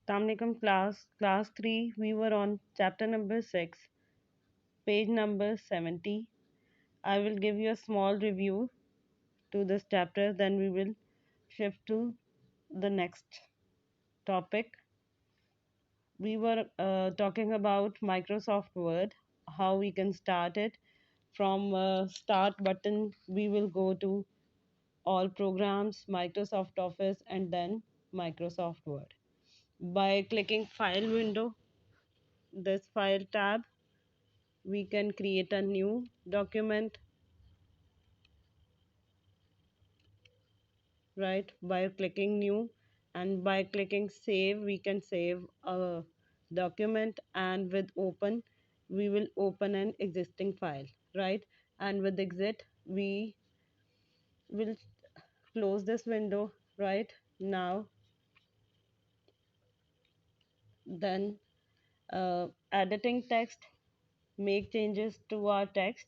Assalamualaikum class 3. We were on chapter number 6, page number 70. I will give you a small review to this chapter, then we will shift to the next topic. We were talking about Microsoft Word, how we can start it. From start button, we will go to all programs, Microsoft Office, and then Microsoft Word. By clicking File window, this File tab, we can create a new document, right, by clicking new, and by clicking save we can save a document, and with open we will open an existing file, right, and with exit we will close this window. Right now, then editing text, make changes to our text.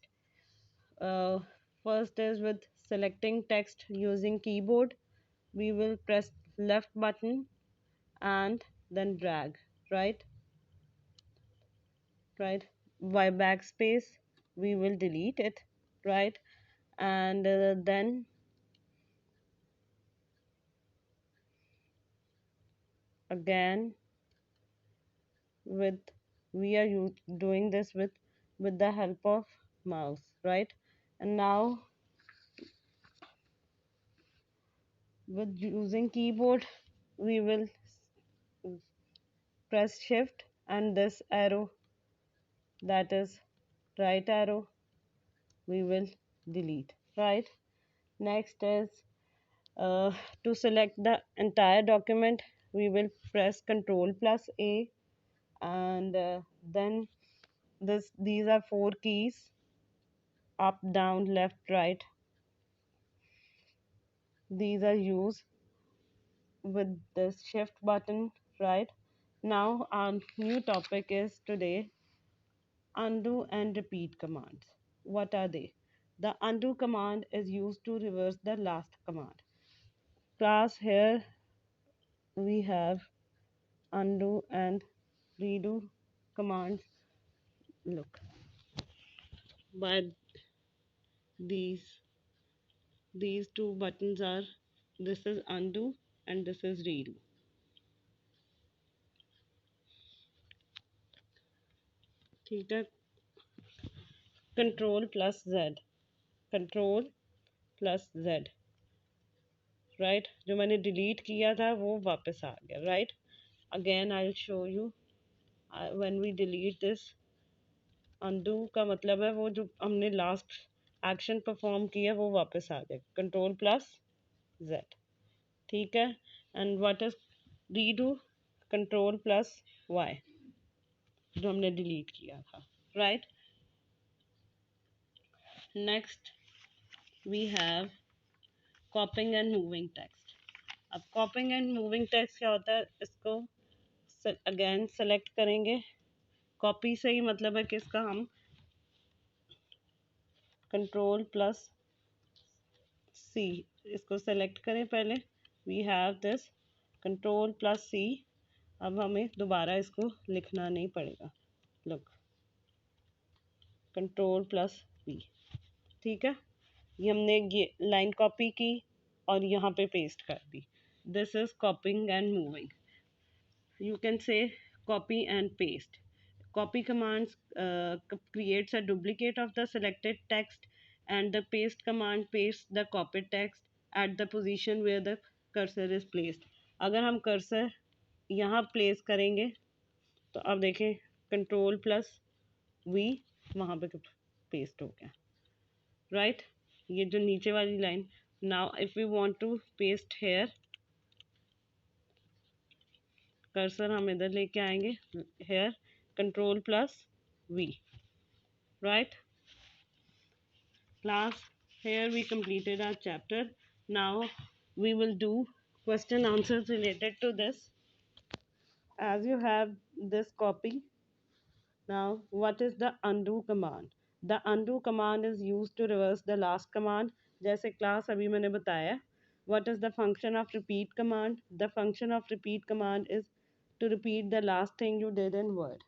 uh, First is with selecting text using keyboard. We will press left button and then drag, right, right, by backspace we will delete it, right, and then again with we are doing this with the help of mouse, right, and now with using keyboard we will press shift and this arrow, that is right arrow, we will delete, right. Next is uh, to select the entire document we will press Ctrl plus A, and then these are four keys: up, down, left, right. These are used with this shift button, right. Now our new topic is today undo and repeat commands. What are they? The undo command is used to reverse the last command. Class, here we have undo and redo commands. Look, by these these two buttons are, this is undo and this is redo. ठीक है, control plus Z, control plus Z, right, जो मैंने delete किया था वो वापस आ गया, right. Again I'll show you, when we delete this, undo का मतलब है वो जो हमने last action perform किया वो वापस आ गया, control plus Z, ठीक है. And what is redo? Control plus Y, जो हमने delete किया था, right. Next we have copying and moving text. अब copying and moving text क्या होता है, इसको अगेन सेलेक्ट करेंगे. कॉपी से ही मतलब है कि इसका हम कंट्रोल प्लस सी, इसको सेलेक्ट करें पहले. We have this control plus C. अब हमें दोबारा इसको लिखना नहीं पड़ेगा. लुक, कंट्रोल प्लस वी, ठीक है. ये हमने ये लाइन कॉपी की और यहाँ पे पेस्ट कर दी. This is copying and moving. You can say copy and paste. Copy commands creates a duplicate of the selected text, and the paste command pastes the copied text at the position where the cursor is placed. अगर हम cursor यहाँ place करेंगे तो अब देखें control plus we वहाँ पे paste हो गया, राइट. ये जो नीचे वाली line, now if we want to paste here, cursor हम इधर लेके आएंगे, here control plus V, right. Class, here we completed our chapter. Now we will do question answers related to this. As you have this copy, now what is the undo command? The undo command is used to reverse the last command. जैसे class अभी मैंने बताया. What is the function of repeat command? The function of repeat command is to repeat the last thing you did in word.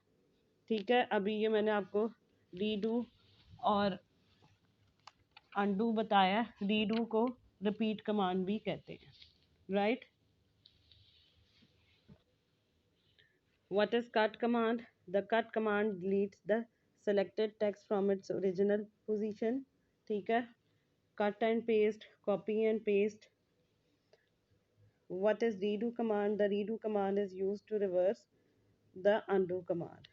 ठीक है, अभी ये मैंने आपको redo और undo बताया. Redo को repeat command भी कहते हैं, right? What is cut command? The cut command deletes the selected text from its original position. ठीक है, cut and paste, copy and paste. What is redo command? The redo command is used to reverse the undo command.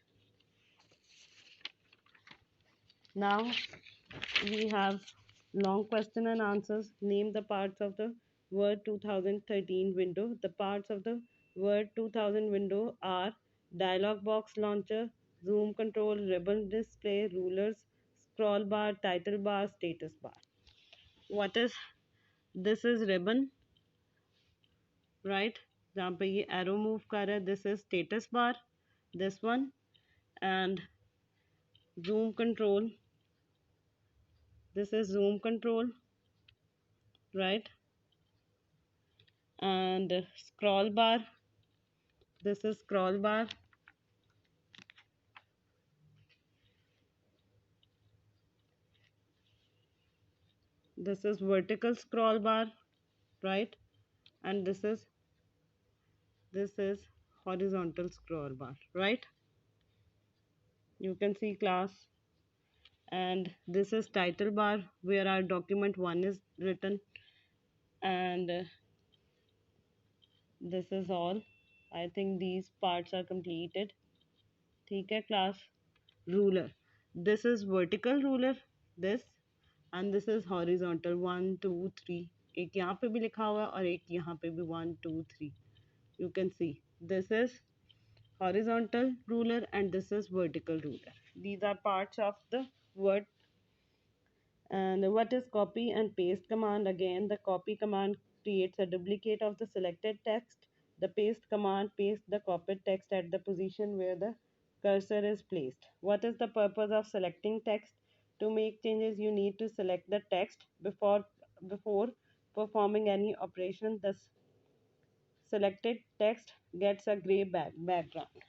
Now we have long question and answers. Name the parts of the Word 2013 window. The parts of the Word 2000 window are dialog box launcher, zoom control, ribbon display, rulers, scroll bar, title bar, status bar. What is this is ribbon, right? जहाँ पे ये arrow move कर रहा है, this is status bar, this one, and zoom control, this is zoom control, right? And scroll bar, this is scroll bar, this is vertical scroll bar, right? And this is horizontal scroll bar, right? You can see class. And this is title bar where our document 1 is written, and this is all. I think these parts are completed. ठीक है class. Ruler, this is vertical ruler, this, and this is horizontal 1 2 3. एक यहाँ पे भी लिखा हुआ है और एक यहाँ पे भी 1 2 3. You can see this is horizontal ruler and this is vertical ruler. These are parts of the word. And what is copy and paste command? Again, the copy command creates a duplicate of the selected text. The paste command pastes the copied text at the position where the cursor is placed. What is the purpose of selecting text? To make changes, you need to select the text before performing any operation. The selected text gets a gray background.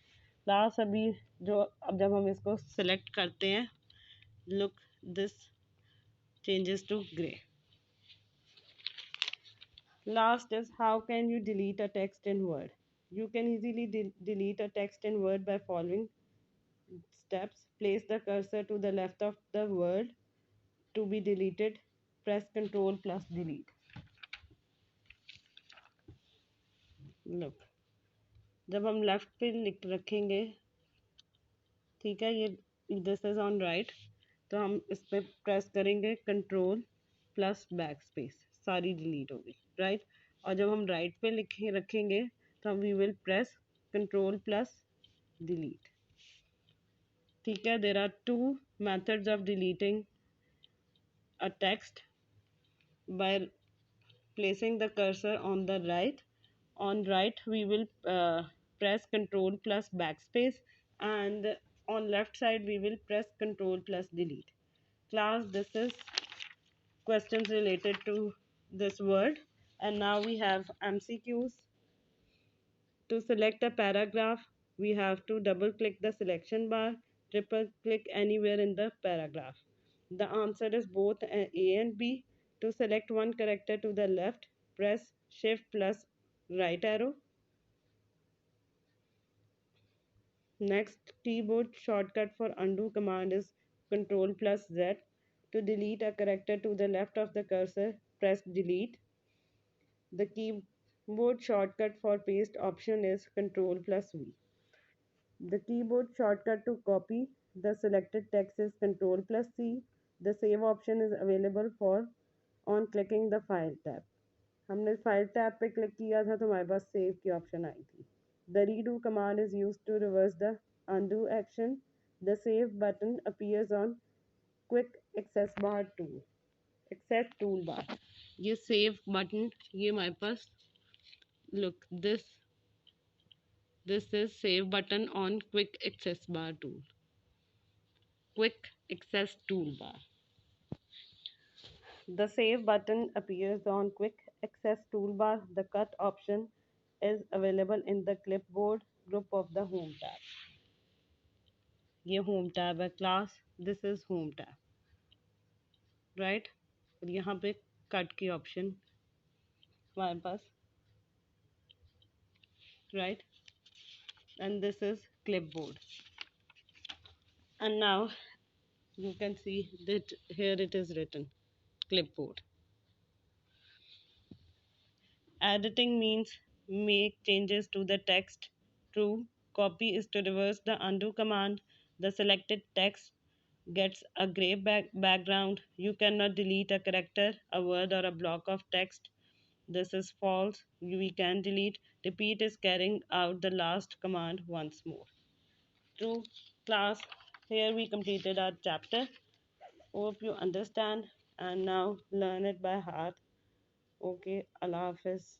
Class अभी जो अब जब हम इसको select करते हैं, look, this changes to gray. Last is how can you delete a text in Word? You can easily delete a text in Word by following steps. Place the cursor to the left of the word to be deleted. Press Ctrl plus delete. Look, जब हम left पे लिख रखेंगे, ठीक है, ये this is on right, तो हम इस पर प्रेस करेंगे कंट्रोल प्लस बैक स्पेस, सारी डिलीट होगी, राइट? और जब हम राइट पे लिखे रखेंगे तो हम we will press control plus delete. ठीक है, there are two methods of deleting a text by placing the cursor on the right. On right we will press control plus backspace, and on left side we will press control plus delete. Class, this is questions related to this word. And now we have MCQs. To select a paragraph, we have to double click the selection bar, triple click anywhere in the paragraph. The answer is both A and B. To select one character to the left, press shift plus right arrow. Next keyboard shortcut for undo command is Ctrl plus Z. To delete a character to the left of the cursor, press delete. The keyboard shortcut for paste option is Ctrl plus V. The keyboard shortcut to copy the selected text is Ctrl plus C. The save option is available for on clicking the file tab. हमने file tab पे click किया था तो हमारे पास save की option आई थी. The redo command is used to reverse the undo action. The save button appears on quick access bar tool. Access toolbar. ये save button, ये हमारे पास, look, this is save button on quick access bar tool. Quick access toolbar. The save button appears on quick access toolbar. The cut option is available in the clipboard group of the home tab. ये home tab है class, this is home tab, right? और यहाँ पे cut की option हमारे पास, right? And this is clipboard. And now you can see that here it is written clipboard. Editing means make changes to the text. True. Copy is to reverse the undo command. The selected text gets a gray background. You cannot delete a character, a word, or a block of text. This is false. We can delete. Repeat is carrying out the last command once more. True. Class, here we completed our chapter. Hope you understand and now learn it by heart. Okay, Allah Hafiz.